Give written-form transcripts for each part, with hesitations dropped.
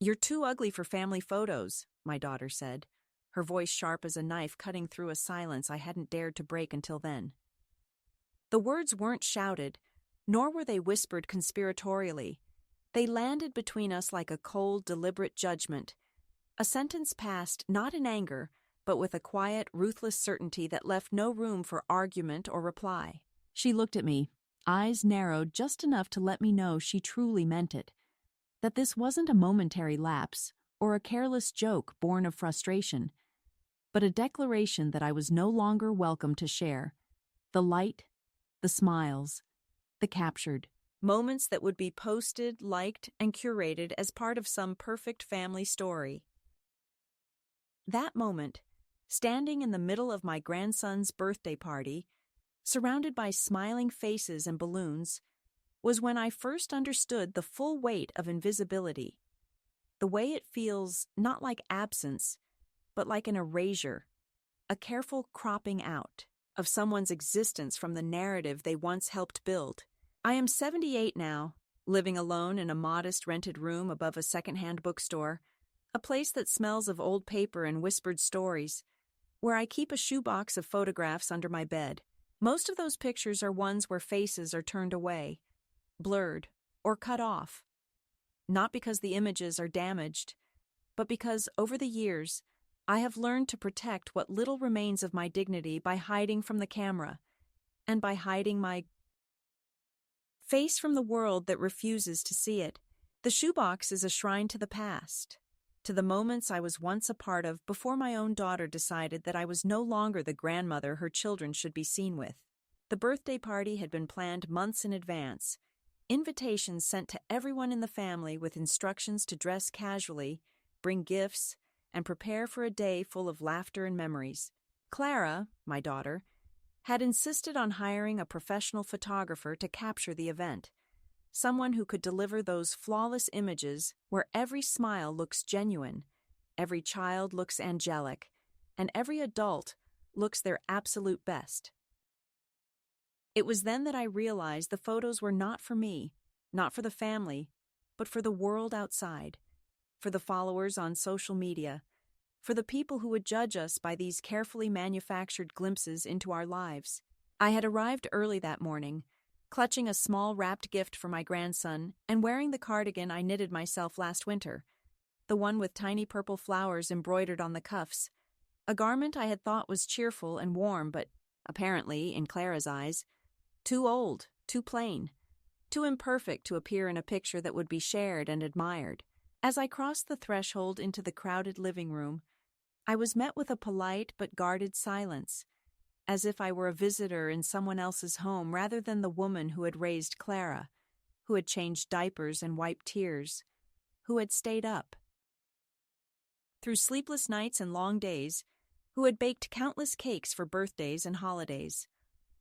"You're too ugly for family photos," my daughter said, her voice sharp as a knife cutting through a silence I hadn't dared to break until then. The words weren't shouted, nor were they whispered conspiratorially. They landed between us like a cold, deliberate judgment. A sentence passed not in anger, but with a quiet, ruthless certainty that left no room for argument or reply. She looked at me, eyes narrowed just enough to let me know she truly meant it. That this wasn't a momentary lapse or a careless joke born of frustration, but a declaration that I was no longer welcome to share. The light, the smiles, the captured moments that would be posted, liked, and curated as part of some perfect family story. That moment, standing in the middle of my grandson's birthday party, surrounded by smiling faces and balloons, was when I first understood the full weight of invisibility. The way it feels not like absence, but like an erasure, a careful cropping out of someone's existence from the narrative they once helped build. I am 78 now, living alone in a modest rented room above a secondhand bookstore, a place that smells of old paper and whispered stories, where I keep a shoebox of photographs under my bed. Most of those pictures are ones where faces are turned away, blurred, or cut off. Not because the images are damaged, but because, over the years, I have learned to protect what little remains of my dignity by hiding from the camera, and by hiding my face from the world that refuses to see it. The shoebox is a shrine to the past, to the moments I was once a part of before my own daughter decided that I was no longer the grandmother her children should be seen with. The birthday party had been planned months in advance, invitations sent to everyone in the family with instructions to dress casually, bring gifts, and prepare for a day full of laughter and memories. Clara, my daughter, had insisted on hiring a professional photographer to capture the event, someone who could deliver those flawless images where every smile looks genuine, every child looks angelic, and every adult looks their absolute best. It was then that I realized the photos were not for me, not for the family, but for the world outside, for the followers on social media, for the people who would judge us by these carefully manufactured glimpses into our lives. I had arrived early that morning, clutching a small wrapped gift for my grandson and wearing the cardigan I knitted myself last winter, the one with tiny purple flowers embroidered on the cuffs, a garment I had thought was cheerful and warm but, apparently, in Clara's eyes, too old, too plain, too imperfect to appear in a picture that would be shared and admired. As I crossed the threshold into the crowded living room, I was met with a polite but guarded silence, as if I were a visitor in someone else's home rather than the woman who had raised Clara, who had changed diapers and wiped tears, who had stayed up through sleepless nights and long days, who had baked countless cakes for birthdays and holidays,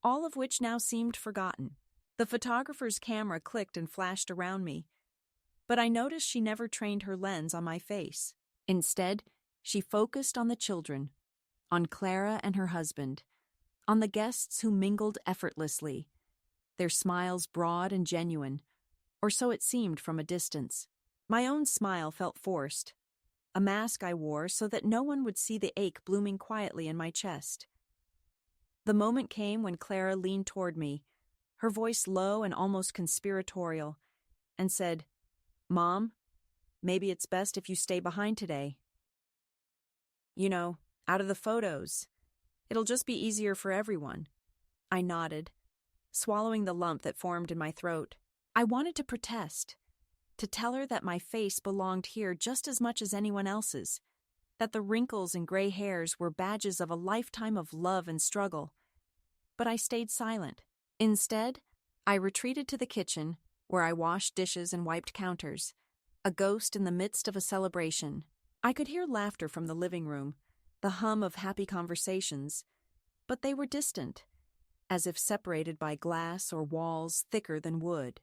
all of which now seemed forgotten. The photographer's camera clicked and flashed around me, but I noticed she never trained her lens on my face. Instead, she focused on the children, on Clara and her husband, on the guests who mingled effortlessly, their smiles broad and genuine, or so it seemed from a distance. My own smile felt forced, a mask I wore so that no one would see the ache blooming quietly in my chest. The moment came when Clara leaned toward me, her voice low and almost conspiratorial, and said, "Mom, maybe it's best if you stay behind today. You know, out of the photos. It'll just be easier for everyone." I nodded, swallowing the lump that formed in my throat. I wanted to protest, to tell her that my face belonged here just as much as anyone else's, that the wrinkles and gray hairs were badges of a lifetime of love and struggle. But I stayed silent. Instead, I retreated to the kitchen, where I washed dishes and wiped counters, a ghost in the midst of a celebration. I could hear laughter from the living room, the hum of happy conversations, but they were distant, as if separated by glass or walls thicker than wood.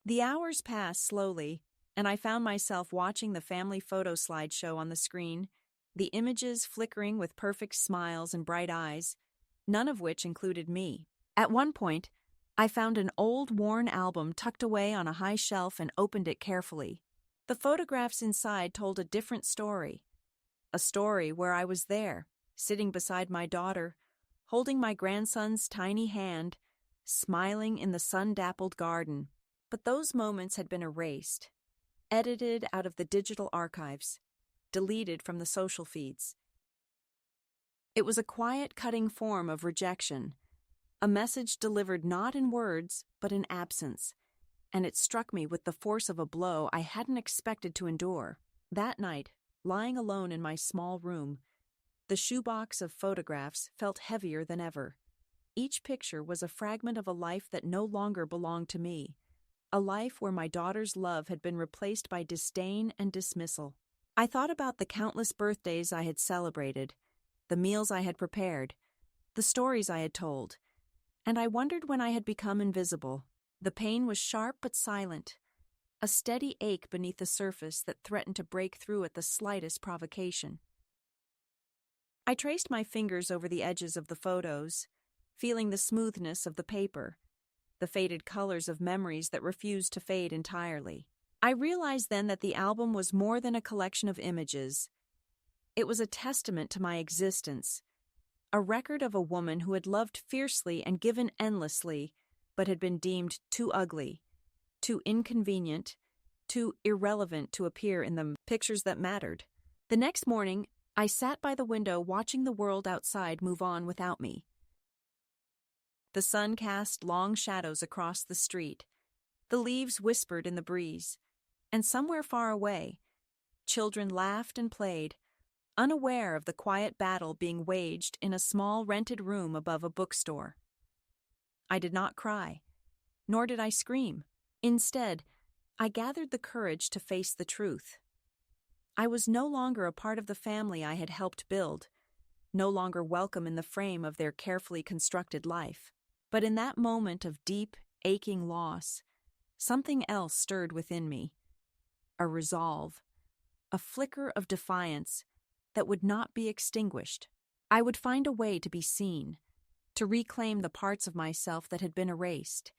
The hours passed slowly, and I found myself watching the family photo slideshow on the screen, the images flickering with perfect smiles and bright eyes, none of which included me. At one point, I found an old, worn album tucked away on a high shelf and opened it carefully. The photographs inside told a different story. A story where I was there, sitting beside my daughter, holding my grandson's tiny hand, smiling in the sun-dappled garden. But those moments had been erased, edited out of the digital archives, deleted from the social feeds. It was a quiet, cutting form of rejection, a message delivered not in words, but in absence, and it struck me with the force of a blow I hadn't expected to endure. That night, lying alone in my small room, the shoebox of photographs felt heavier than ever. Each picture was a fragment of a life that no longer belonged to me, a life where my daughter's love had been replaced by disdain and dismissal. I thought about the countless birthdays I had celebrated, the meals I had prepared, the stories I had told, and I wondered when I had become invisible. The pain was sharp but silent, a steady ache beneath the surface that threatened to break through at the slightest provocation. I traced my fingers over the edges of the photos, feeling the smoothness of the paper, the faded colors of memories that refused to fade entirely. I realized then that the album was more than a collection of images. It was a testament to my existence, a record of a woman who had loved fiercely and given endlessly, but had been deemed too ugly, too inconvenient, too irrelevant to appear in the pictures that mattered. The next morning, I sat by the window watching the world outside move on without me. The sun cast long shadows across the street. The leaves whispered in the breeze, and somewhere far away, children laughed and played, unaware of the quiet battle being waged in a small rented room above a bookstore. I did not cry, nor did I scream. Instead, I gathered the courage to face the truth. I was no longer a part of the family I had helped build, no longer welcome in the frame of their carefully constructed life. But in that moment of deep, aching loss, something else stirred within me. A resolve, a flicker of defiance that would not be extinguished. I would find a way to be seen, to reclaim the parts of myself that had been erased,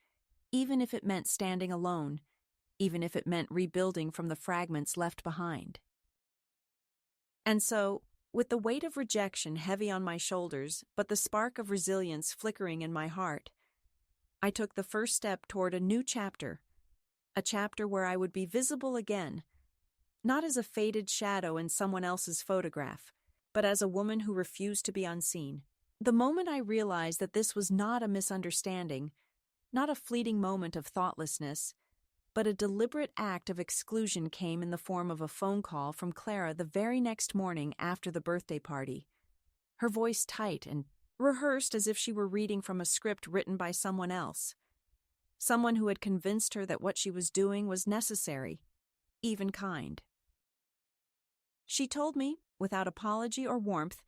even if it meant standing alone, even if it meant rebuilding from the fragments left behind. And so, with the weight of rejection heavy on my shoulders, but the spark of resilience flickering in my heart, I took the first step toward a new chapter, a chapter where I would be visible again, not as a faded shadow in someone else's photograph, but as a woman who refused to be unseen. The moment I realized that this was not a misunderstanding, not a fleeting moment of thoughtlessness, but a deliberate act of exclusion came in the form of a phone call from Clara the very next morning after the birthday party. Her voice tight and rehearsed as if she were reading from a script written by someone else. Someone who had convinced her that what she was doing was necessary, even kind. She told me, without apology or warmth,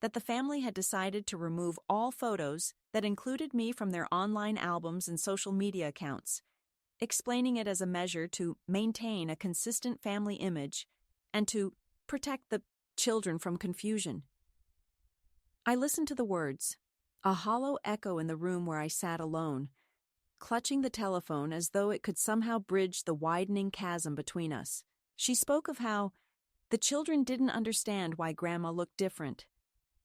that the family had decided to remove all photos that included me from their online albums and social media accounts, explaining it as a measure to maintain a consistent family image and to protect the children from confusion. I listened to the words, a hollow echo in the room where I sat alone, clutching the telephone as though it could somehow bridge the widening chasm between us. She spoke of how the children didn't understand why Grandma looked different,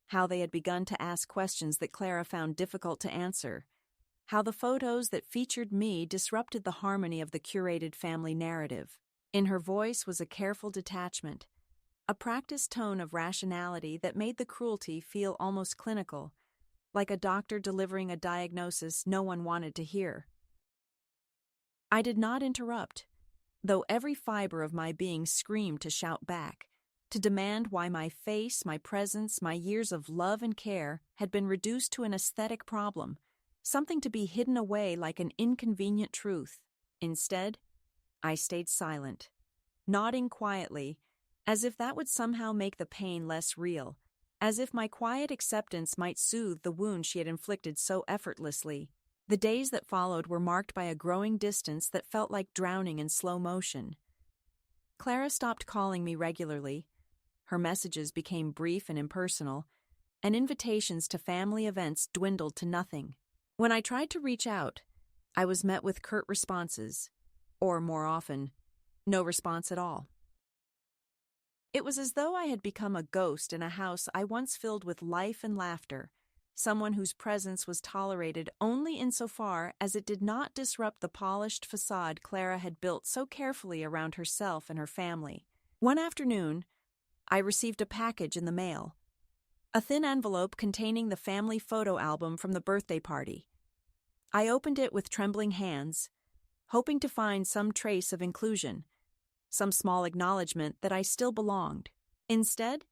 how they had begun to ask questions that Clara found difficult to answer, how the photos that featured me disrupted the harmony of the curated family narrative. In her voice was a careful detachment, a practiced tone of rationality that made the cruelty feel almost clinical, like a doctor delivering a diagnosis no one wanted to hear. I did not interrupt, though every fiber of my being screamed to shout back, to demand why my face, my presence, my years of love and care had been reduced to an aesthetic problem, something to be hidden away like an inconvenient truth. Instead, I stayed silent, nodding quietly, as if that would somehow make the pain less real, as if my quiet acceptance might soothe the wound she had inflicted so effortlessly. The days that followed were marked by a growing distance that felt like drowning in slow motion. Clara stopped calling me regularly. Her messages became brief and impersonal, and invitations to family events dwindled to nothing. When I tried to reach out, I was met with curt responses, or more often, No response at all. It was as though I had become a ghost in a house I once filled with life and laughter, someone whose presence was tolerated only insofar as it did not disrupt the polished facade Clara had built so carefully around herself and her family. One afternoon, I received a package in the mail, a thin envelope containing the family photo album from the birthday party. I opened it with trembling hands, hoping to find some trace of inclusion, some small acknowledgement that I still belonged. Instead,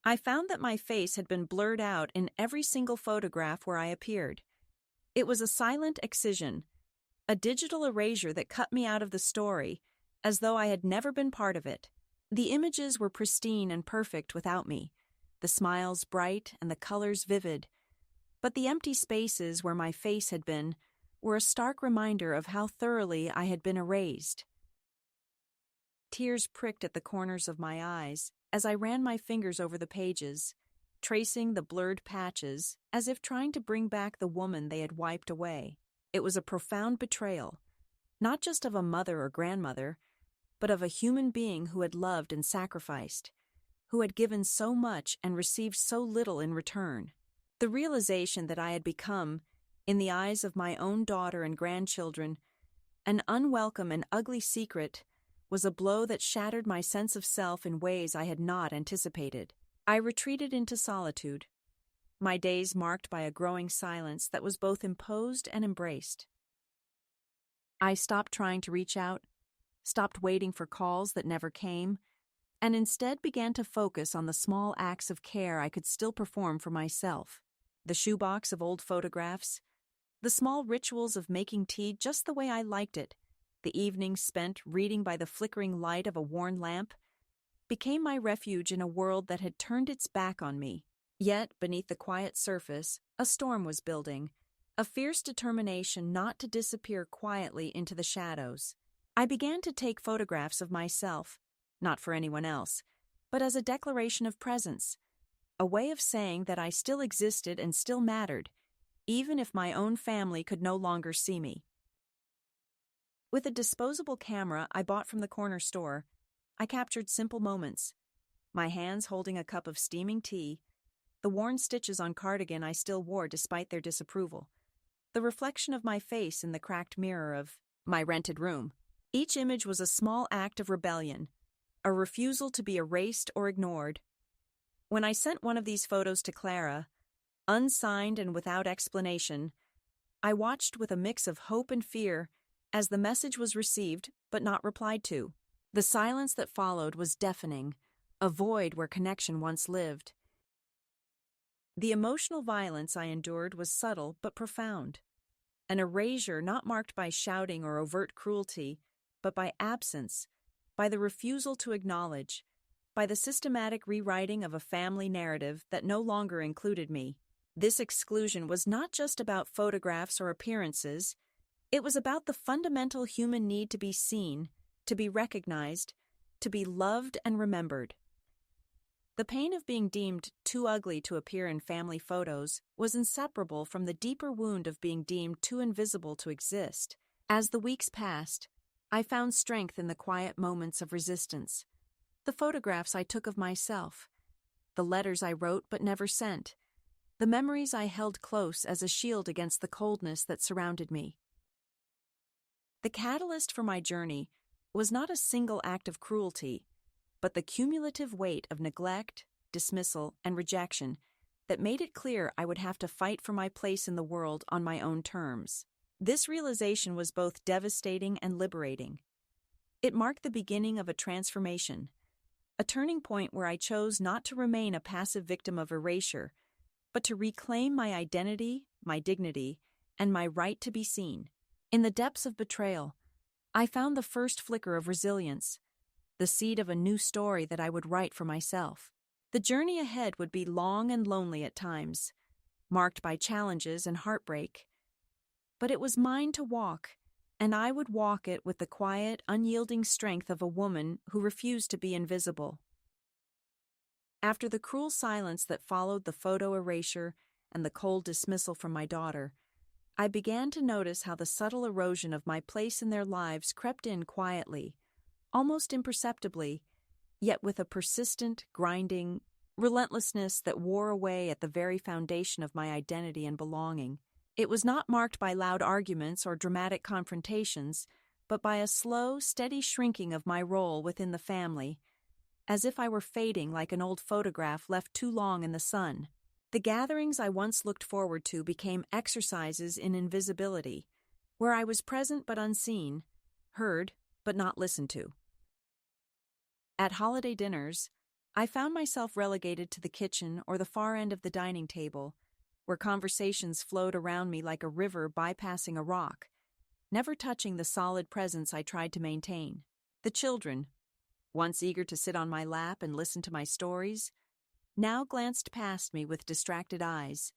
I found that my face had been blurred out in every single photograph where I appeared. It was a silent excision, a digital erasure that cut me out of the story, as though I had never been part of it. The images were pristine and perfect without me, the smiles bright and the colors vivid, but the empty spaces where my face had been were a stark reminder of how thoroughly I had been erased. Tears pricked at the corners of my eyes as I ran my fingers over the pages, tracing the blurred patches as if trying to bring back the woman they had wiped away. It was a profound betrayal, not just of a mother or grandmother, but of a human being who had loved and sacrificed, who had given so much and received so little in return. The realization that I had become, in the eyes of my own daughter and grandchildren, an unwelcome and ugly secret was a blow that shattered my sense of self in ways I had not anticipated. I retreated into solitude, my days marked by a growing silence that was both imposed and embraced. I stopped trying to reach out, stopped waiting for calls that never came, and instead began to focus on the small acts of care I could still perform for myself. The shoebox of old photographs, the small rituals of making tea just the way I liked it, the evenings spent reading by the flickering light of a worn lamp, became my refuge in a world that had turned its back on me. Yet, beneath the quiet surface, a storm was building, a fierce determination not to disappear quietly into the shadows. I began to take photographs of myself, not for anyone else, but as a declaration of presence, a way of saying that I still existed and still mattered, even if my own family could no longer see me. With a disposable camera I bought from the corner store, I captured simple moments, my hands holding a cup of steaming tea, the worn stitches on cardigan I still wore despite their disapproval, the reflection of my face in the cracked mirror of my rented room. Each image was a small act of rebellion, a refusal to be erased or ignored. When I sent one of these photos to Clara, unsigned and without explanation, I watched with a mix of hope and fear as the message was received but not replied to. The silence that followed was deafening, a void where connection once lived. The emotional violence I endured was subtle but profound, an erasure not marked by shouting or overt cruelty, but by absence, by the refusal to acknowledge, by the systematic rewriting of a family narrative that no longer included me. This exclusion was not just about photographs or appearances. It was about the fundamental human need to be seen, to be recognized, to be loved and remembered. The pain of being deemed too ugly to appear in family photos was inseparable from the deeper wound of being deemed too invisible to exist. As the weeks passed, I found strength in the quiet moments of resistance, the photographs I took of myself, the letters I wrote but never sent, the memories I held close as a shield against the coldness that surrounded me. The catalyst for my journey was not a single act of cruelty, but the cumulative weight of neglect, dismissal, and rejection that made it clear I would have to fight for my place in the world on my own terms. This realization was both devastating and liberating. It marked the beginning of a transformation, a turning point where I chose not to remain a passive victim of erasure, but to reclaim my identity, my dignity, and my right to be seen. In the depths of betrayal, I found the first flicker of resilience, the seed of a new story that I would write for myself. The journey ahead would be long and lonely at times, marked by challenges and heartbreak. But it was mine to walk, and I would walk it with the quiet, unyielding strength of a woman who refused to be invisible. After the cruel silence that followed the photo erasure and the cold dismissal from my daughter, I began to notice how the subtle erosion of my place in their lives crept in quietly, almost imperceptibly, yet with a persistent, grinding relentlessness that wore away at the very foundation of my identity and belonging. It was not marked by loud arguments or dramatic confrontations, but by a slow, steady shrinking of my role within the family, as if I were fading like an old photograph left too long in the sun. The gatherings I once looked forward to became exercises in invisibility, where I was present but unseen, heard but not listened to. At holiday dinners, I found myself relegated to the kitchen or the far end of the dining table, where conversations flowed around me like a river bypassing a rock, never touching the solid presence I tried to maintain. The children, once eager to sit on my lap and listen to my stories, now glanced past me with distracted eyes,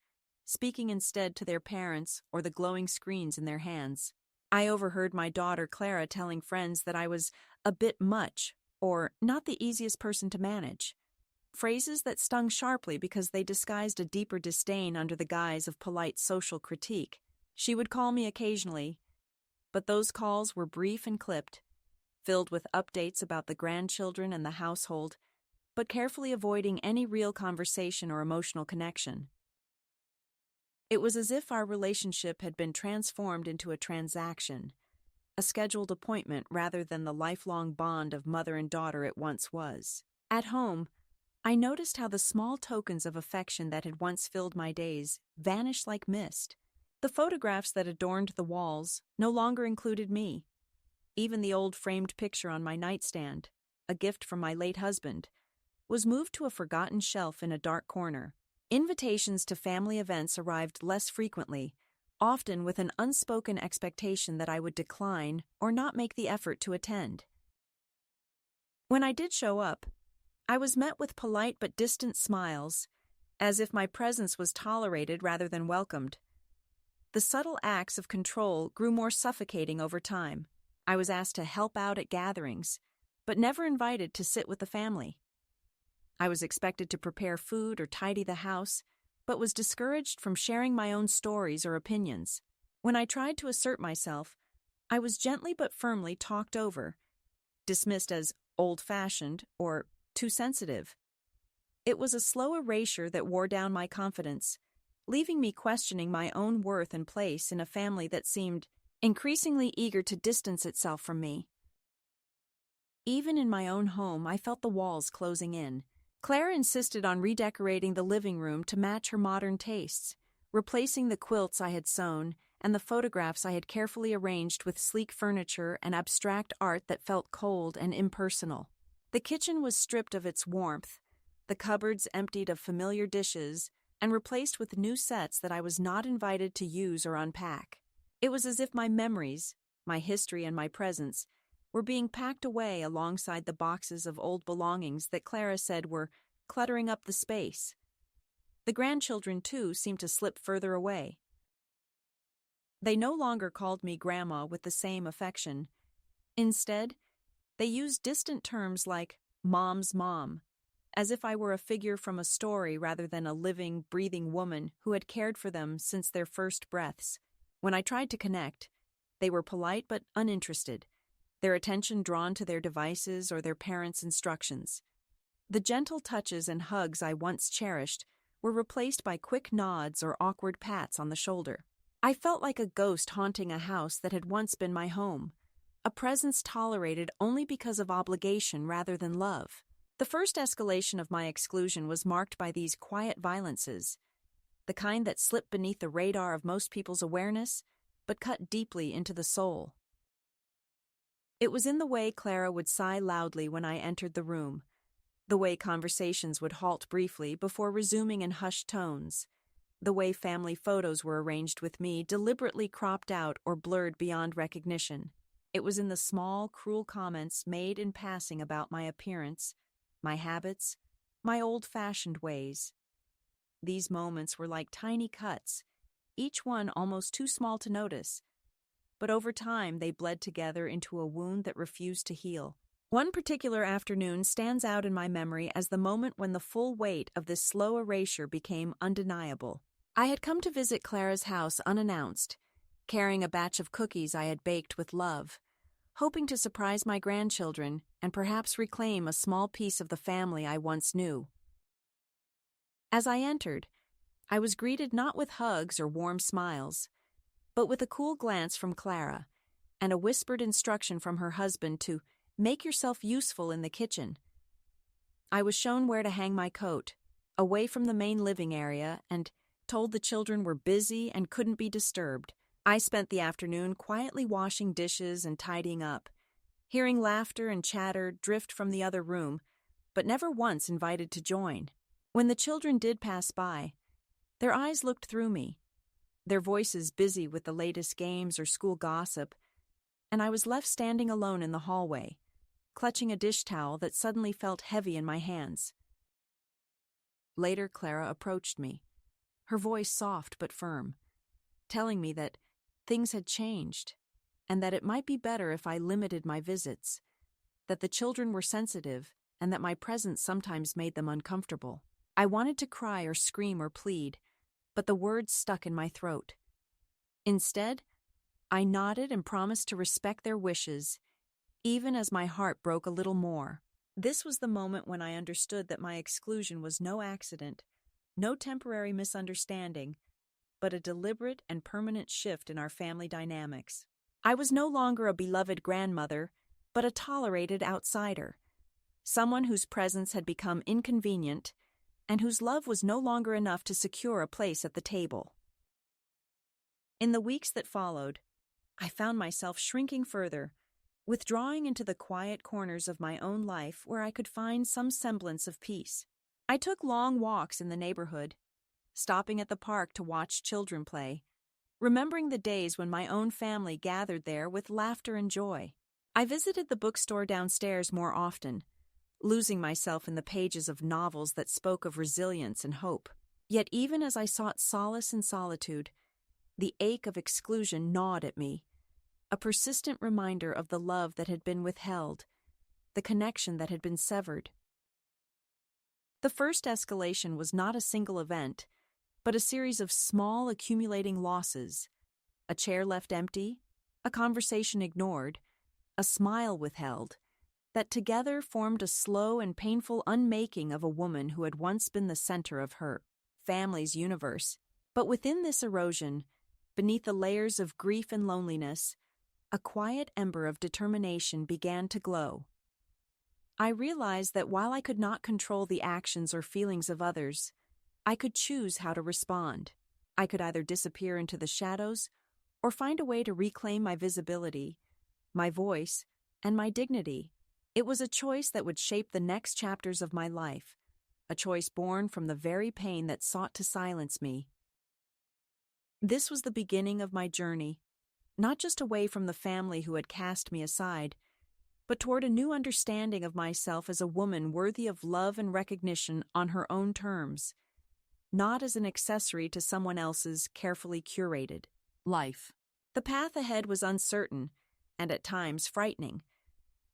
speaking instead to their parents or the glowing screens in their hands. I overheard my daughter Clara telling friends that I was a bit much or not the easiest person to manage, phrases that stung sharply because they disguised a deeper disdain under the guise of polite social critique. She would call me occasionally, but those calls were brief and clipped, filled with updates about the grandchildren and the household, but carefully avoiding any real conversation or emotional connection. It was as if our relationship had been transformed into a transaction, a scheduled appointment rather than the lifelong bond of mother and daughter it once was. At home, I noticed how the small tokens of affection that had once filled my days vanished like mist. The photographs that adorned the walls no longer included me. Even the old framed picture on my nightstand, a gift from my late husband, was moved to a forgotten shelf in a dark corner. Invitations to family events arrived less frequently, often with an unspoken expectation that I would decline or not make the effort to attend. When I did show up, I was met with polite but distant smiles, as if my presence was tolerated rather than welcomed. The subtle acts of control grew more suffocating over time. I was asked to help out at gatherings, but never invited to sit with the family. I was expected to prepare food or tidy the house, but was discouraged from sharing my own stories or opinions. When I tried to assert myself, I was gently but firmly talked over, dismissed as old-fashioned or too sensitive. It was a slow erasure that wore down my confidence, leaving me questioning my own worth and place in a family that seemed increasingly eager to distance itself from me. Even in my own home, I felt the walls closing in. Clara insisted on redecorating the living room to match her modern tastes, replacing the quilts I had sewn and the photographs I had carefully arranged with sleek furniture and abstract art that felt cold and impersonal. The kitchen was stripped of its warmth, the cupboards emptied of familiar dishes, and replaced with new sets that I was not invited to use or unpack. It was as if my memories, my history and my presence, were being packed away alongside the boxes of old belongings that Clara said were cluttering up the space. The grandchildren, too, seemed to slip further away. They no longer called me Grandma with the same affection. Instead, they used distant terms like Mom's mom, as if I were a figure from a story rather than a living, breathing woman who had cared for them since their first breaths. When I tried to connect, they were polite but uninterested, their attention drawn to their devices or their parents' instructions. The gentle touches and hugs I once cherished were replaced by quick nods or awkward pats on the shoulder. I felt like a ghost haunting a house that had once been my home, a presence tolerated only because of obligation rather than love. The first escalation of my exclusion was marked by these quiet violences, the kind that slipped beneath the radar of most people's awareness, but cut deeply into the soul. It was in the way Clara would sigh loudly when I entered the room, the way conversations would halt briefly before resuming in hushed tones, the way family photos were arranged with me deliberately cropped out or blurred beyond recognition. It was in the small, cruel comments made in passing about my appearance, my habits, my old-fashioned ways. These moments were like tiny cuts, each one almost too small to notice, but over time they bled together into a wound that refused to heal. One particular afternoon stands out in my memory as the moment when the full weight of this slow erasure became undeniable. I had come to visit Clara's house unannounced, carrying a batch of cookies I had baked with love, hoping to surprise my grandchildren and perhaps reclaim a small piece of the family I once knew. As I entered, I was greeted not with hugs or warm smiles, but with a cool glance from Clara and a whispered instruction from her husband to make yourself useful in the kitchen. I was shown where to hang my coat, away from the main living area, and told the children were busy and couldn't be disturbed. I spent the afternoon quietly washing dishes and tidying up, hearing laughter and chatter drift from the other room, but never once invited to join. When the children did pass by, their eyes looked through me, their voices busy with the latest games or school gossip, and I was left standing alone in the hallway, clutching a dish towel that suddenly felt heavy in my hands. Later, Clara approached me, her voice soft but firm, telling me that things had changed and that it might be better if I limited my visits, that the children were sensitive and that my presence sometimes made them uncomfortable. I wanted to cry or scream or plead, but the words stuck in my throat. Instead, I nodded and promised to respect their wishes, even as my heart broke a little more. This was the moment when I understood that my exclusion was no accident, no temporary misunderstanding, but a deliberate and permanent shift in our family dynamics. I was no longer a beloved grandmother, but a tolerated outsider, someone whose presence had become inconvenient and whose love was no longer enough to secure a place at the table. In the weeks that followed, I found myself shrinking further, withdrawing into the quiet corners of my own life where I could find some semblance of peace. I took long walks in the neighborhood, stopping at the park to watch children play, remembering the days when my own family gathered there with laughter and joy. I visited the bookstore downstairs more often, losing myself in the pages of novels that spoke of resilience and hope. Yet even as I sought solace in solitude, the ache of exclusion gnawed at me, a persistent reminder of the love that had been withheld, the connection that had been severed. The first escalation was not a single event, but a series of small accumulating losses: a chair left empty, a conversation ignored, a smile withheld, that together formed a slow and painful unmaking of a woman who had once been the center of her family's universe. But within this erosion, beneath the layers of grief and loneliness, a quiet ember of determination began to glow. I realized that while I could not control the actions or feelings of others, I could choose how to respond. I could either disappear into the shadows or find a way to reclaim my visibility, my voice, and my dignity. It was a choice that would shape the next chapters of my life, a choice born from the very pain that sought to silence me. This was the beginning of my journey, not just away from the family who had cast me aside, but toward a new understanding of myself as a woman worthy of love and recognition on her own terms, not as an accessory to someone else's carefully curated life. The path ahead was uncertain and at times frightening,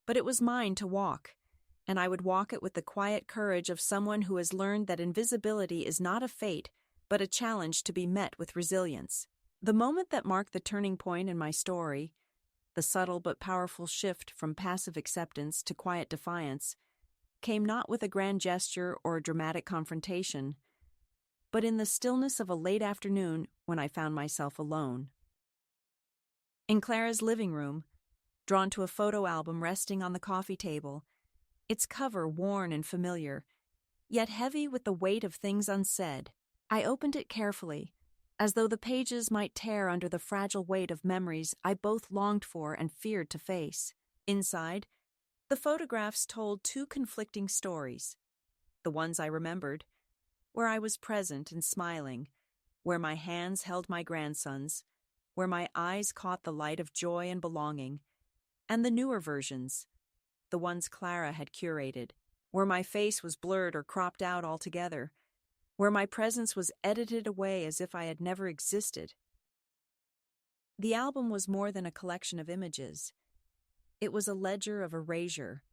but it was mine to walk, and I would walk it with the quiet courage of someone who has learned that invisibility is not a fate, but a challenge to be met with resilience. The moment that marked the turning point in my story, the subtle but powerful shift from passive acceptance to quiet defiance, came not with a grand gesture or a dramatic confrontation, but in the stillness of a late afternoon when I found myself alone. In Clara's living room, drawn to a photo album resting on the coffee table, its cover worn and familiar, yet heavy with the weight of things unsaid, I opened it carefully, as though the pages might tear under the fragile weight of memories I both longed for and feared to face. Inside, the photographs told two conflicting stories. The ones I remembered, where I was present and smiling, where my hands held my grandsons, where my eyes caught the light of joy and belonging, and the newer versions, the ones Clara had curated, where my face was blurred or cropped out altogether, where my presence was edited away as if I had never existed. The album was more than a collection of images. It was a ledger of erasure,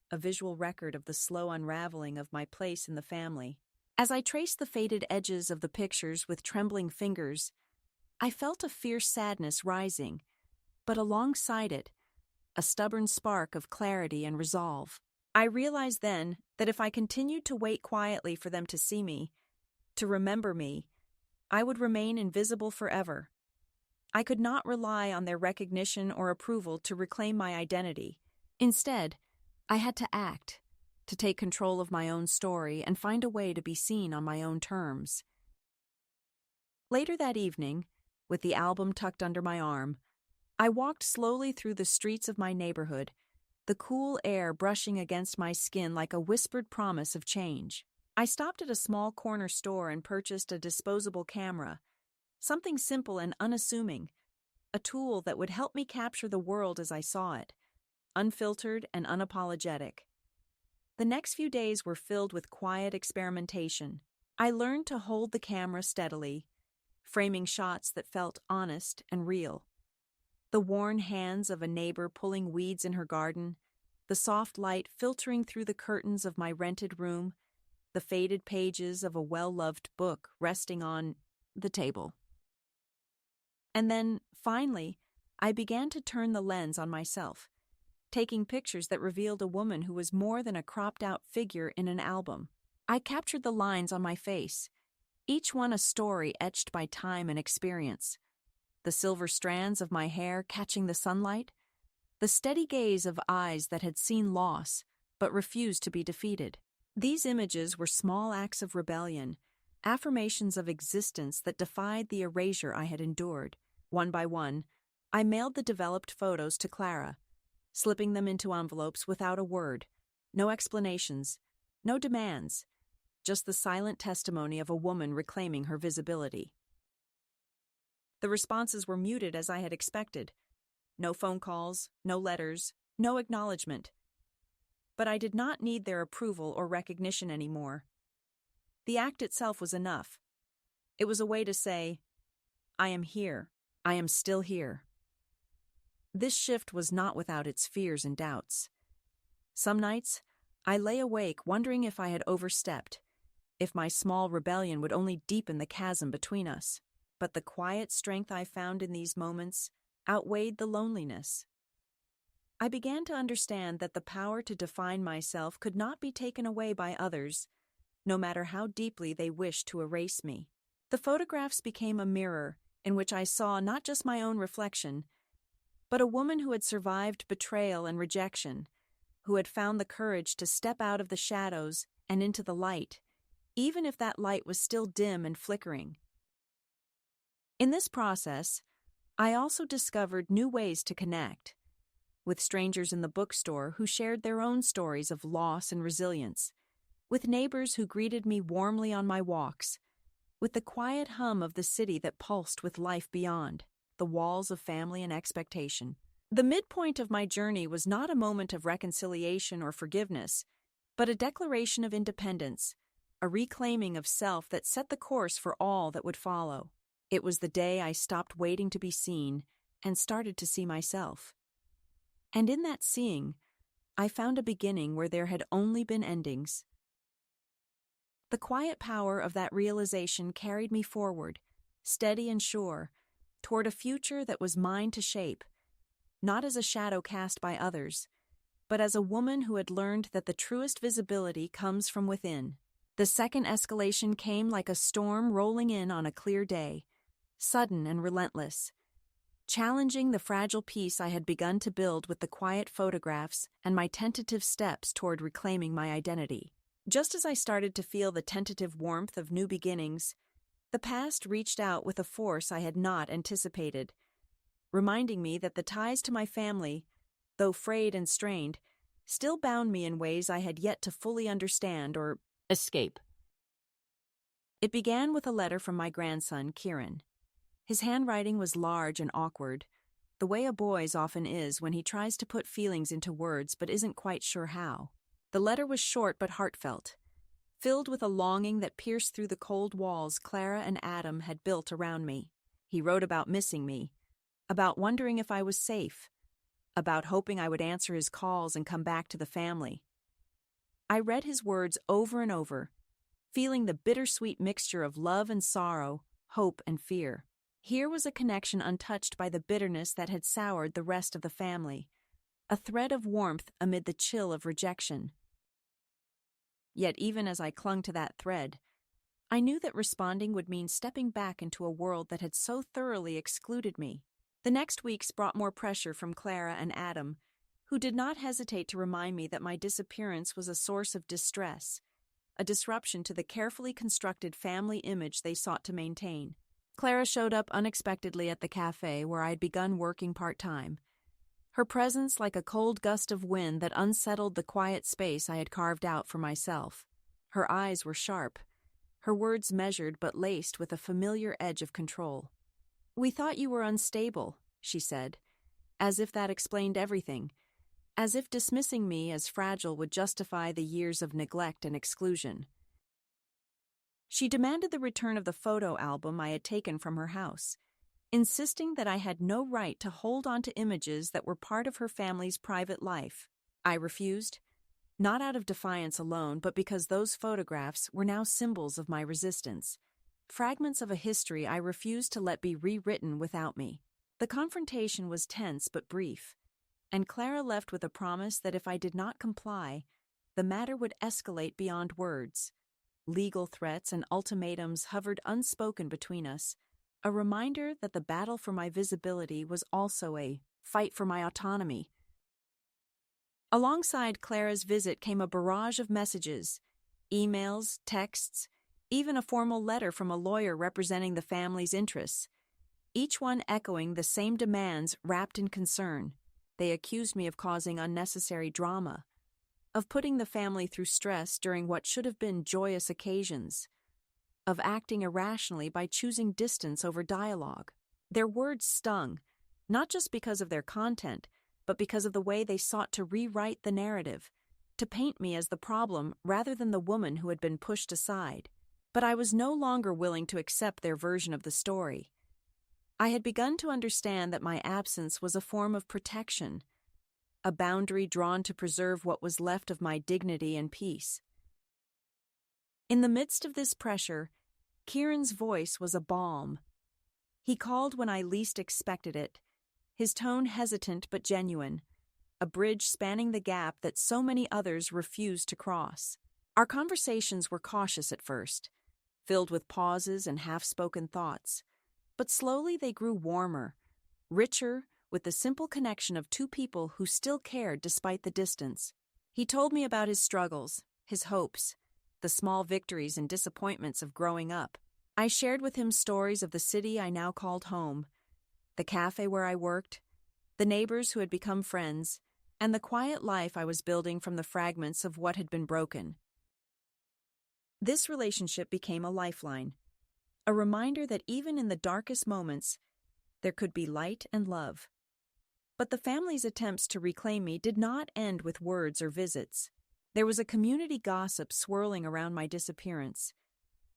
a visual record of the slow unraveling of my place in the family. As I traced the faded edges of the pictures with trembling fingers, I felt a fierce sadness rising, but alongside it, a stubborn spark of clarity and resolve. I realized then that if I continued to wait quietly for them to see me, to remember me, I would remain invisible forever. I could not rely on their recognition or approval to reclaim my identity. Instead, I had to act, to take control of my own story and find a way to be seen on my own terms. Later that evening, with the album tucked under my arm, I walked slowly through the streets of my neighborhood, the cool air brushing against my skin like a whispered promise of change. I stopped at a small corner store and purchased a disposable camera, something simple and unassuming, a tool that would help me capture the world as I saw it, unfiltered and unapologetic. The next few days were filled with quiet experimentation. I learned to hold the camera steadily, framing shots that felt honest and real. The worn hands of a neighbor pulling weeds in her garden, the soft light filtering through the curtains of my rented room, the faded pages of a well-loved book resting on the table. And then, finally, I began to turn the lens on myself, taking pictures that revealed a woman who was more than a cropped-out figure in an album. I captured the lines on my face, each one a story etched by time and experience. The silver strands of my hair catching the sunlight, the steady gaze of eyes that had seen loss but refused to be defeated. These images were small acts of rebellion, affirmations of existence that defied the erasure I had endured. One by one, I mailed the developed photos to Clara, slipping them into envelopes without a word, no explanations, no demands, just the silent testimony of a woman reclaiming her visibility. The responses were muted as I had expected. No phone calls, no letters, no acknowledgement. But I did not need their approval or recognition anymore. The act itself was enough. It was a way to say, I am here. I am still here. This shift was not without its fears and doubts. Some nights, I lay awake wondering if I had overstepped, if my small rebellion would only deepen the chasm between us. But the quiet strength I found in these moments outweighed the loneliness. I began to understand that the power to define myself could not be taken away by others, no matter how deeply they wished to erase me. The photographs became a mirror in which I saw not just my own reflection, but a woman who had survived betrayal and rejection, who had found the courage to step out of the shadows and into the light, even if that light was still dim and flickering. In this process, I also discovered new ways to connect, with strangers in the bookstore who shared their own stories of loss and resilience, with neighbors who greeted me warmly on my walks, with the quiet hum of the city that pulsed with life beyond the walls of family and expectation. The midpoint of my journey was not a moment of reconciliation or forgiveness, but a declaration of independence, a reclaiming of self that set the course for all that would follow. It was the day I stopped waiting to be seen and started to see myself. And in that seeing, I found a beginning where there had only been endings. The quiet power of that realization carried me forward, steady and sure, toward a future that was mine to shape, not as a shadow cast by others, but as a woman who had learned that the truest visibility comes from within. The second escalation came like a storm rolling in on a clear day, sudden and relentless, challenging the fragile peace I had begun to build with the quiet photographs and my tentative steps toward reclaiming my identity. Just as I started to feel the tentative warmth of new beginnings, the past reached out with a force I had not anticipated, reminding me that the ties to my family, though frayed and strained, still bound me in ways I had yet to fully understand or escape. It began with a letter from my grandson, Kieran. His handwriting was large and awkward, the way a boy's often is when he tries to put feelings into words but isn't quite sure how. The letter was short but heartfelt, filled with a longing that pierced through the cold walls Clara and Adam had built around me. He wrote about missing me, about wondering if I was safe, about hoping I would answer his calls and come back to the family. I read his words over and over, feeling the bittersweet mixture of love and sorrow, hope and fear. Here was a connection untouched by the bitterness that had soured the rest of the family, a thread of warmth amid the chill of rejection. Yet even as I clung to that thread, I knew that responding would mean stepping back into a world that had so thoroughly excluded me. The next weeks brought more pressure from Clara and Adam, who did not hesitate to remind me that my disappearance was a source of distress, a disruption to the carefully constructed family image they sought to maintain. Clara showed up unexpectedly at the cafe where I had begun working part-time, her presence like a cold gust of wind that unsettled the quiet space I had carved out for myself. Her eyes were sharp, her words measured but laced with a familiar edge of control. "We thought you were unstable," she said, as if that explained everything, as if dismissing me as fragile would justify the years of neglect and exclusion. She demanded the return of the photo album I had taken from her house, insisting that I had no right to hold on to images that were part of her family's private life. I refused, not out of defiance alone, but because those photographs were now symbols of my resistance, fragments of a history I refused to let be rewritten without me. The confrontation was tense but brief, and Clara left with a promise that if I did not comply, the matter would escalate beyond words. Legal threats and ultimatums hovered unspoken between us, a reminder that the battle for my visibility was also a fight for my autonomy. Alongside Clara's visit came a barrage of messages, emails, texts, even a formal letter from a lawyer representing the family's interests, each one echoing the same demands wrapped in concern. They accused me of causing unnecessary drama, of putting the family through stress during what should have been joyous occasions, of acting irrationally by choosing distance over dialogue. Their words stung, not just because of their content, but because of the way they sought to rewrite the narrative, to paint me as the problem rather than the woman who had been pushed aside. But I was no longer willing to accept their version of the story. I had begun to understand that my absence was a form of protection, a boundary drawn to preserve what was left of my dignity and peace. In the midst of this pressure, Kieran's voice was a balm. He called when I least expected it, his tone hesitant but genuine, a bridge spanning the gap that so many others refused to cross. Our conversations were cautious at first, filled with pauses and half-spoken thoughts, but slowly they grew warmer, richer, with the simple connection of two people who still cared despite the distance. He told me about his struggles, his hopes, the small victories and disappointments of growing up. I shared with him stories of the city I now called home, the cafe where I worked, the neighbors who had become friends, and the quiet life I was building from the fragments of what had been broken. This relationship became a lifeline, a reminder that even in the darkest moments, there could be light and love. But the family's attempts to reclaim me did not end with words or visits. There was a community gossip swirling around my disappearance,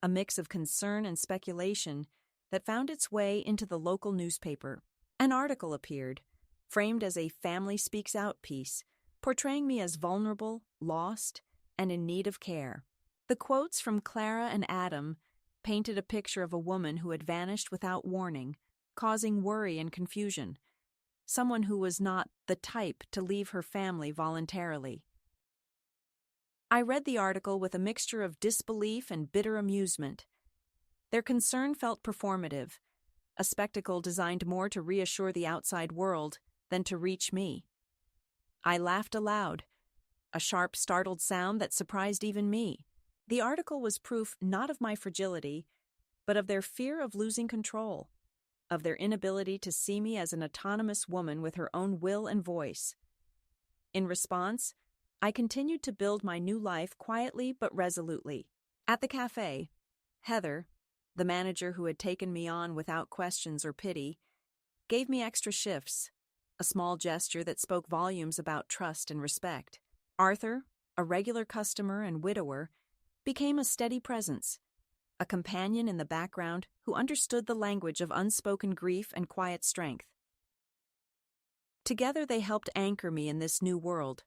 a mix of concern and speculation that found its way into the local newspaper. An article appeared, framed as a Family Speaks Out piece, portraying me as vulnerable, lost, and in need of care. The quotes from Clara and Adam painted a picture of a woman who had vanished without warning, causing worry and confusion, someone who was not the type to leave her family voluntarily. I read the article with a mixture of disbelief and bitter amusement. Their concern felt performative, a spectacle designed more to reassure the outside world than to reach me. I laughed aloud, a sharp, startled sound that surprised even me. The article was proof not of my fragility, but of their fear of losing control, of their inability to see me as an autonomous woman with her own will and voice. In response, I continued to build my new life quietly but resolutely. At the cafe, Heather, the manager who had taken me on without questions or pity, gave me extra shifts, a small gesture that spoke volumes about trust and respect. Arthur, a regular customer and widower, became a steady presence, a companion in the background who understood the language of unspoken grief and quiet strength. Together they helped anchor me in this new world,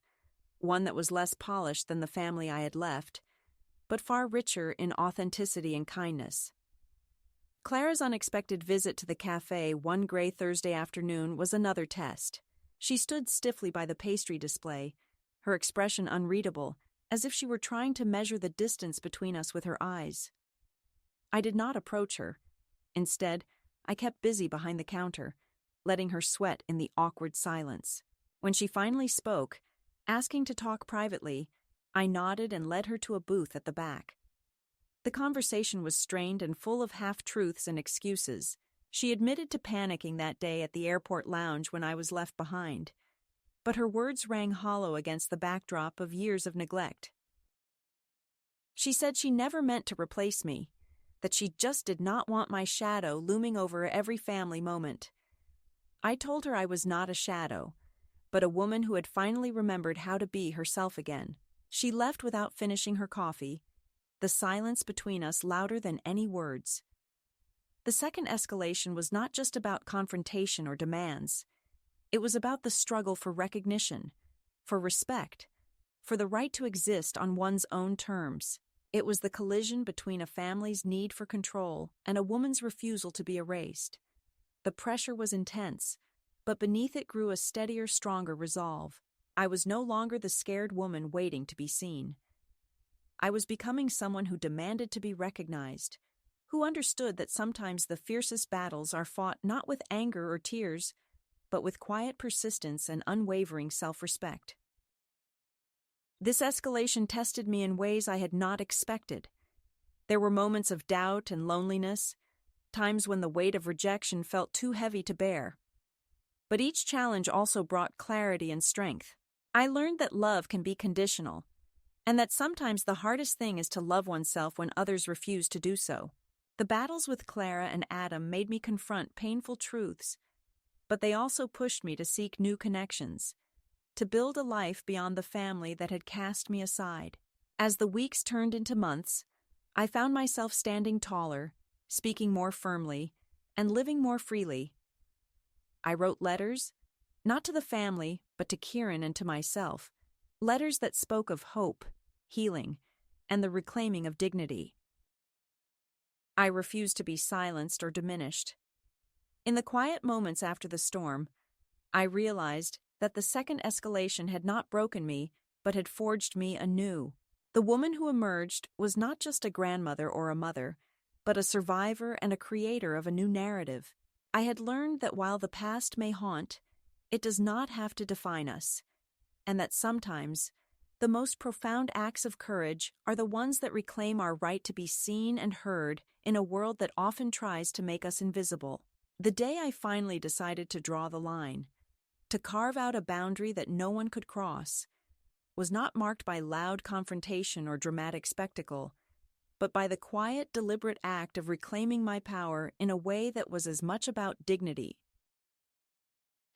one that was less polished than the family I had left, but far richer in authenticity and kindness. Clara's unexpected visit to the cafe one gray Thursday afternoon was another test. She stood stiffly by the pastry display, her expression unreadable, as if she were trying to measure the distance between us with her eyes. I did not approach her. Instead, I kept busy behind the counter, letting her sweat in the awkward silence. When she finally spoke, asking to talk privately, I nodded and led her to a booth at the back. The conversation was strained and full of half-truths and excuses. She admitted to panicking that day at the airport lounge when I was left behind, but her words rang hollow against the backdrop of years of neglect. She said she never meant to replace me, that she just did not want my shadow looming over every family moment. I told her I was not a shadow, but a woman who had finally remembered how to be herself again. She left without finishing her coffee, the silence between us louder than any words. The second escalation was not just about confrontation or demands. It was about the struggle for recognition, for respect, for the right to exist on one's own terms. It was the collision between a family's need for control and a woman's refusal to be erased. The pressure was intense, but beneath it grew a steadier, stronger resolve. I was no longer the scared woman waiting to be seen. I was becoming someone who demanded to be recognized, who understood that sometimes the fiercest battles are fought not with anger or tears, but with quiet persistence and unwavering self-respect. This escalation tested me in ways I had not expected. There were moments of doubt and loneliness, times when the weight of rejection felt too heavy to bear. But each challenge also brought clarity and strength. I learned that love can be conditional, and that sometimes the hardest thing is to love oneself when others refuse to do so. The battles with Clara and Adam made me confront painful truths, but they also pushed me to seek new connections, to build a life beyond the family that had cast me aside. As the weeks turned into months, I found myself standing taller, speaking more firmly, and living more freely. I wrote letters, not to the family, but to Kieran and to myself, letters that spoke of hope, healing, and the reclaiming of dignity. I refused to be silenced or diminished. In the quiet moments after the storm, I realized that the second escalation had not broken me, but had forged me anew. The woman who emerged was not just a grandmother or a mother, but a survivor and a creator of a new narrative. I had learned that while the past may haunt, it does not have to define us, and that sometimes the most profound acts of courage are the ones that reclaim our right to be seen and heard in a world that often tries to make us invisible. The day I finally decided to draw the line, to carve out a boundary that no one could cross, was not marked by loud confrontation or dramatic spectacle, but by the quiet, deliberate act of reclaiming my power in a way that was as much about dignity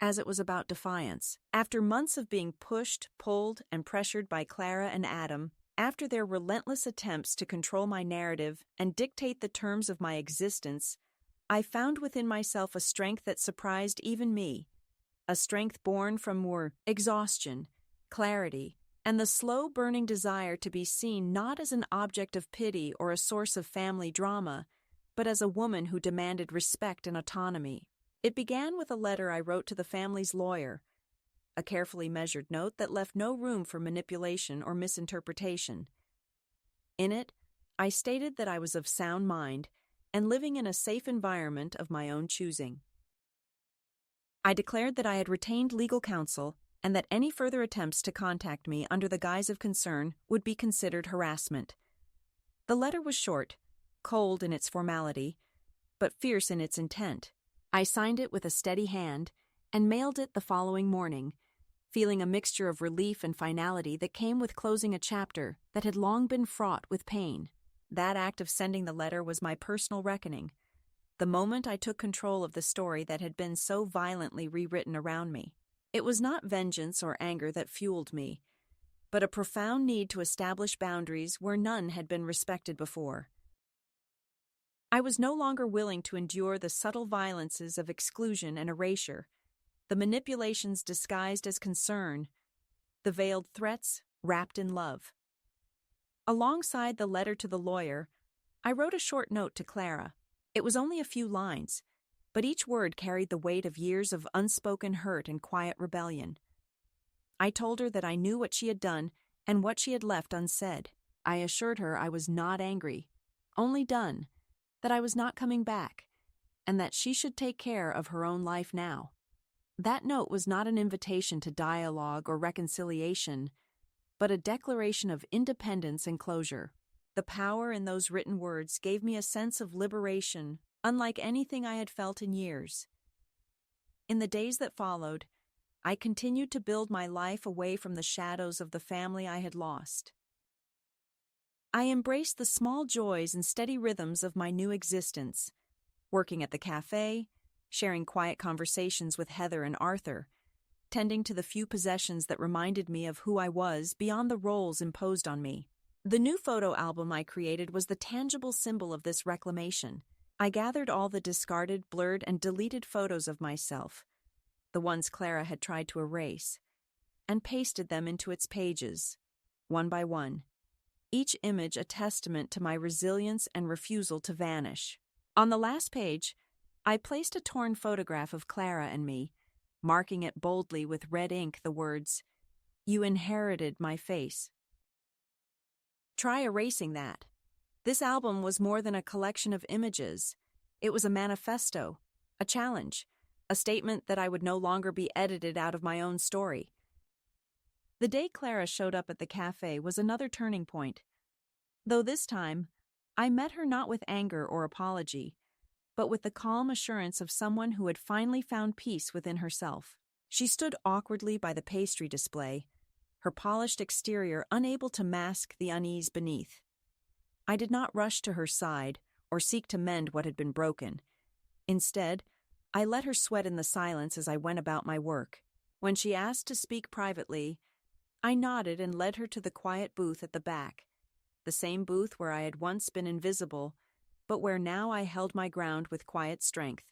as it was about defiance. After months of being pushed, pulled, and pressured by Clara and Adam, after their relentless attempts to control my narrative and dictate the terms of my existence, I found within myself a strength that surprised even me, a strength born from more exhaustion, clarity, and the slow-burning desire to be seen not as an object of pity or a source of family drama, but as a woman who demanded respect and autonomy. It began with a letter I wrote to the family's lawyer, a carefully measured note that left no room for manipulation or misinterpretation. In it, I stated that I was of sound mind and living in a safe environment of my own choosing. I declared that I had retained legal counsel and that any further attempts to contact me under the guise of concern would be considered harassment. The letter was short, cold in its formality, but fierce in its intent. I signed it with a steady hand and mailed it the following morning, feeling a mixture of relief and finality that came with closing a chapter that had long been fraught with pain. That act of sending the letter was my personal reckoning, the moment I took control of the story that had been so violently rewritten around me. It was not vengeance or anger that fueled me, but a profound need to establish boundaries where none had been respected before. I was no longer willing to endure the subtle violences of exclusion and erasure, the manipulations disguised as concern, the veiled threats wrapped in love. Alongside the letter to the lawyer, I wrote a short note to Clara. It was only a few lines, but each word carried the weight of years of unspoken hurt and quiet rebellion. I told her that I knew what she had done and what she had left unsaid. I assured her I was not angry, only done, that I was not coming back, and that she should take care of her own life now. That note was not an invitation to dialogue or reconciliation, but a declaration of independence and closure. The power in those written words gave me a sense of liberation unlike anything I had felt in years. In the days that followed, I continued to build my life away from the shadows of the family I had lost. I embraced the small joys and steady rhythms of my new existence, working at the cafe, sharing quiet conversations with Heather and Arthur, tending to the few possessions that reminded me of who I was beyond the roles imposed on me. The new photo album I created was the tangible symbol of this reclamation. I gathered all the discarded, blurred, and deleted photos of myself, the ones Clara had tried to erase, and pasted them into its pages, one by one, each image a testament to my resilience and refusal to vanish. On the last page, I placed a torn photograph of Clara and me, marking it boldly with red ink the words, "You inherited my face." Try erasing that. This album was more than a collection of images. It was a manifesto, a challenge, a statement that I would no longer be edited out of my own story. The day Clara showed up at the cafe was another turning point. Though this time, I met her not with anger or apology, but with the calm assurance of someone who had finally found peace within herself. She stood awkwardly by the pastry display, her polished exterior unable to mask the unease beneath. I did not rush to her side or seek to mend what had been broken. Instead, I let her sweat in the silence as I went about my work. When she asked to speak privately, I nodded and led her to the quiet booth at the back, the same booth where I had once been invisible, but where now I held my ground with quiet strength.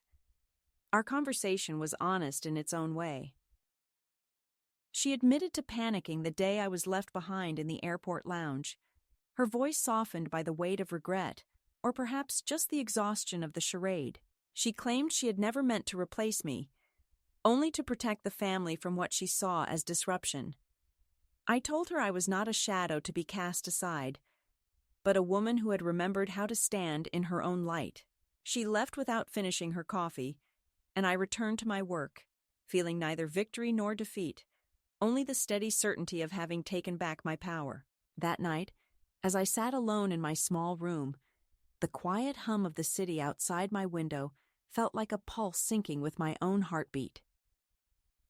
Our conversation was honest in its own way. She admitted to panicking the day I was left behind in the airport lounge, her voice softened by the weight of regret, or perhaps just the exhaustion of the charade. She claimed she had never meant to replace me, only to protect the family from what she saw as disruption. I told her I was not a shadow to be cast aside, but a woman who had remembered how to stand in her own light. She left without finishing her coffee, and I returned to my work, feeling neither victory nor defeat, only the steady certainty of having taken back my power. That night, as I sat alone in my small room, the quiet hum of the city outside my window felt like a pulse syncing with my own heartbeat.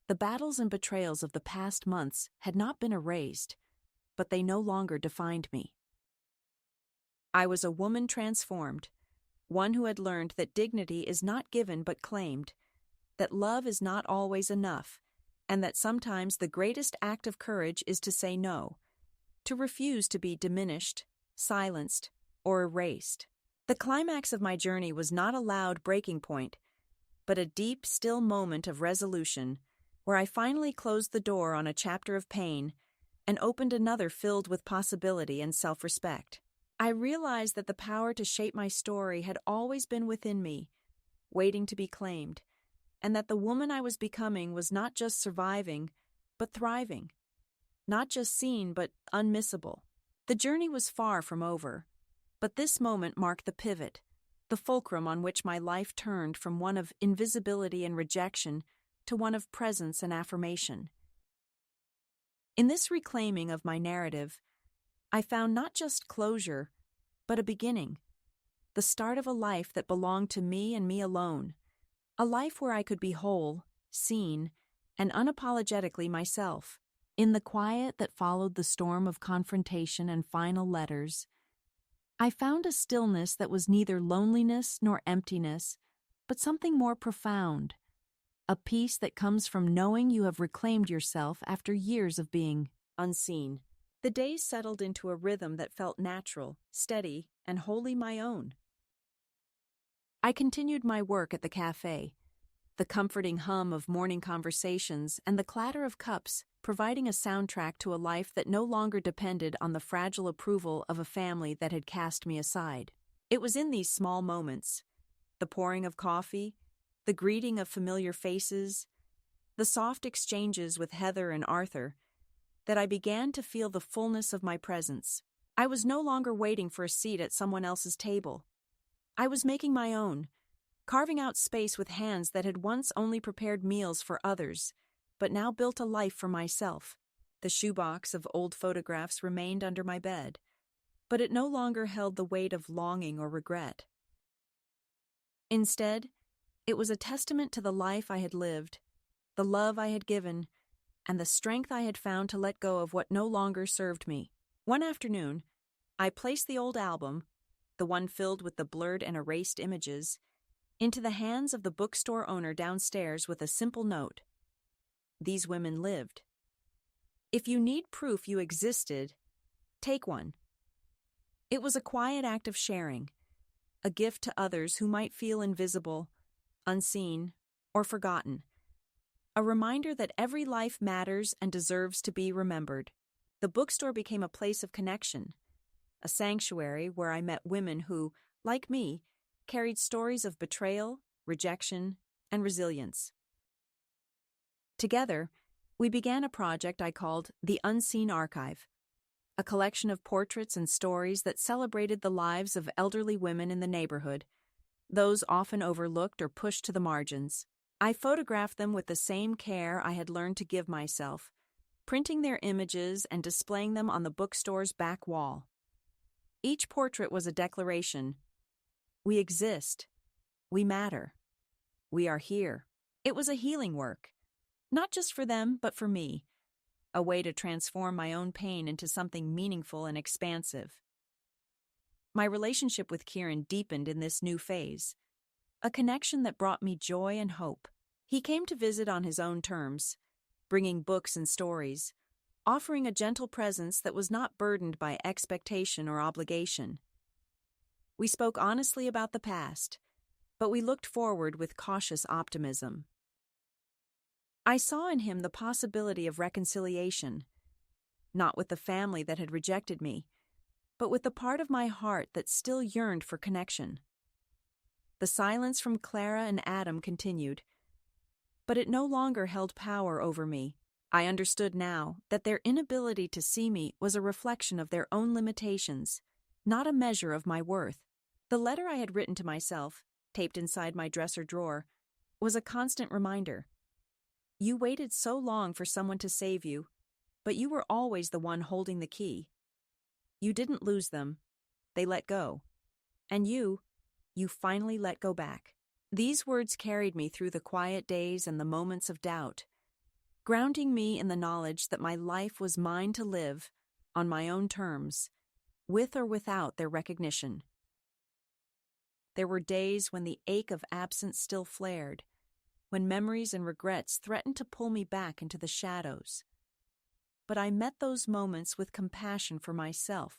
The battles and betrayals of the past months had not been erased, but they no longer defined me. I was a woman transformed, one who had learned that dignity is not given but claimed, that love is not always enough, and that sometimes the greatest act of courage is to say no, to refuse to be diminished, silenced, or erased. The climax of my journey was not a loud breaking point, but a deep, still moment of resolution, where I finally closed the door on a chapter of pain and opened another filled with possibility and self-respect. I realized that the power to shape my story had always been within me, waiting to be claimed, and that the woman I was becoming was not just surviving, but thriving. Not just seen, but unmissable. The journey was far from over, but this moment marked the pivot, the fulcrum on which my life turned from one of invisibility and rejection to one of presence and affirmation. In this reclaiming of my narrative, I found not just closure, but a beginning, the start of a life that belonged to me and me alone, a life where I could be whole, seen, and unapologetically myself. In the quiet that followed the storm of confrontation and final letters, I found a stillness that was neither loneliness nor emptiness, but something more profound, a peace that comes from knowing you have reclaimed yourself after years of being unseen. The days settled into a rhythm that felt natural, steady, and wholly my own. I continued my work at the cafe, the comforting hum of morning conversations and the clatter of cups providing a soundtrack to a life that no longer depended on the fragile approval of a family that had cast me aside. It was in these small moments, the pouring of coffee, the greeting of familiar faces, the soft exchanges with Heather and Arthur, that I began to feel the fullness of my presence. I was no longer waiting for a seat at someone else's table. I was making my own, carving out space with hands that had once only prepared meals for others, but now built a life for myself. The shoebox of old photographs remained under my bed, but it no longer held the weight of longing or regret. Instead, it was a testament to the life I had lived, the love I had given, and the strength I had found to let go of what no longer served me. One afternoon, I placed the old album, the one filled with the blurred and erased images, into the hands of the bookstore owner downstairs with a simple note. These women lived. If you need proof you existed, take one. It was a quiet act of sharing, a gift to others who might feel invisible, unseen, or forgotten. A reminder that every life matters and deserves to be remembered. The bookstore became a place of connection, a sanctuary where I met women who, like me, carried stories of betrayal, rejection, and resilience. Together, we began a project I called The Unseen Archive, a collection of portraits and stories that celebrated the lives of elderly women in the neighborhood, those often overlooked or pushed to the margins. I photographed them with the same care I had learned to give myself, printing their images and displaying them on the bookstore's back wall. Each portrait was a declaration. We exist. We matter. We are here. It was a healing work, not just for them, but for me, a way to transform my own pain into something meaningful and expansive. My relationship with Kieran deepened in this new phase, a connection that brought me joy and hope. He came to visit on his own terms, bringing books and stories, offering a gentle presence that was not burdened by expectation or obligation. We spoke honestly about the past, but we looked forward with cautious optimism. I saw in him the possibility of reconciliation, not with the family that had rejected me, but with the part of my heart that still yearned for connection. The silence from Clara and Adam continued, but it no longer held power over me. I understood now that their inability to see me was a reflection of their own limitations, not a measure of my worth. The letter I had written to myself, taped inside my dresser drawer, was a constant reminder. You waited so long for someone to save you, but you were always the one holding the key. You didn't lose them. They let go. And you finally let go back. These words carried me through the quiet days and the moments of doubt, grounding me in the knowledge that my life was mine to live, on my own terms, with or without their recognition. There were days when the ache of absence still flared, when memories and regrets threatened to pull me back into the shadows. But I met those moments with compassion for myself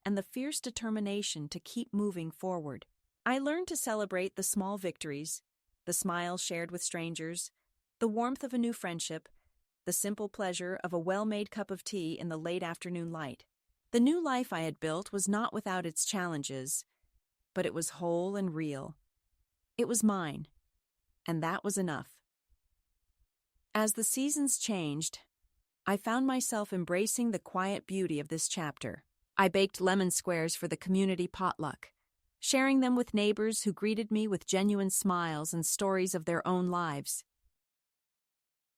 and the fierce determination to keep moving forward. I learned to celebrate the small victories, the smiles shared with strangers, the warmth of a new friendship, the simple pleasure of a well-made cup of tea in the late afternoon light. The new life I had built was not without its challenges, but it was whole and real. It was mine, and that was enough. As the seasons changed, I found myself embracing the quiet beauty of this chapter. I baked lemon squares for the community potluck, sharing them with neighbors who greeted me with genuine smiles and stories of their own lives.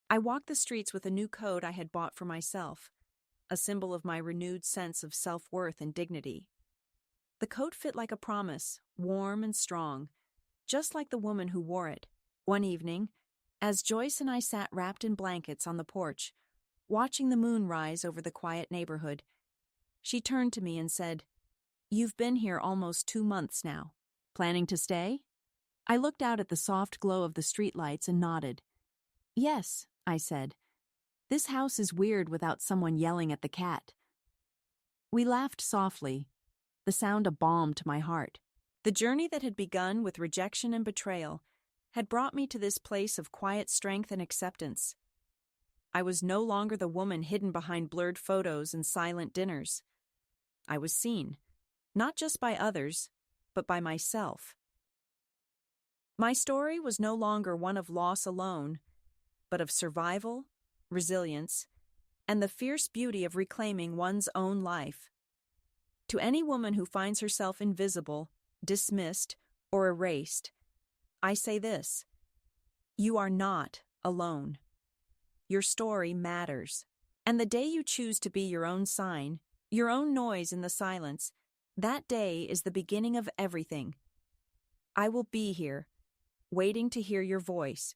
I walked the streets with a new coat I had bought for myself, a symbol of my renewed sense of self-worth and dignity. The coat fit like a promise, warm and strong, just like the woman who wore it. One evening, as Joyce and I sat wrapped in blankets on the porch, watching the moon rise over the quiet neighborhood, she turned to me and said, "You've been here almost 2 months now. Planning to stay?" I looked out at the soft glow of the streetlights and nodded. "Yes," I said. "This house is weird without someone yelling at the cat." We laughed softly, the sound a balm to my heart. The journey that had begun with rejection and betrayal had brought me to this place of quiet strength and acceptance. I was no longer the woman hidden behind blurred photos and silent dinners. I was seen, not just by others, but by myself. My story was no longer one of loss alone, but of survival, resilience, and the fierce beauty of reclaiming one's own life. To any woman who finds herself invisible, dismissed, or erased, I say this: you are not alone. Your story matters. And the day you choose to be your own sign, your own noise in the silence, that day is the beginning of everything. I will be here, waiting to hear your voice,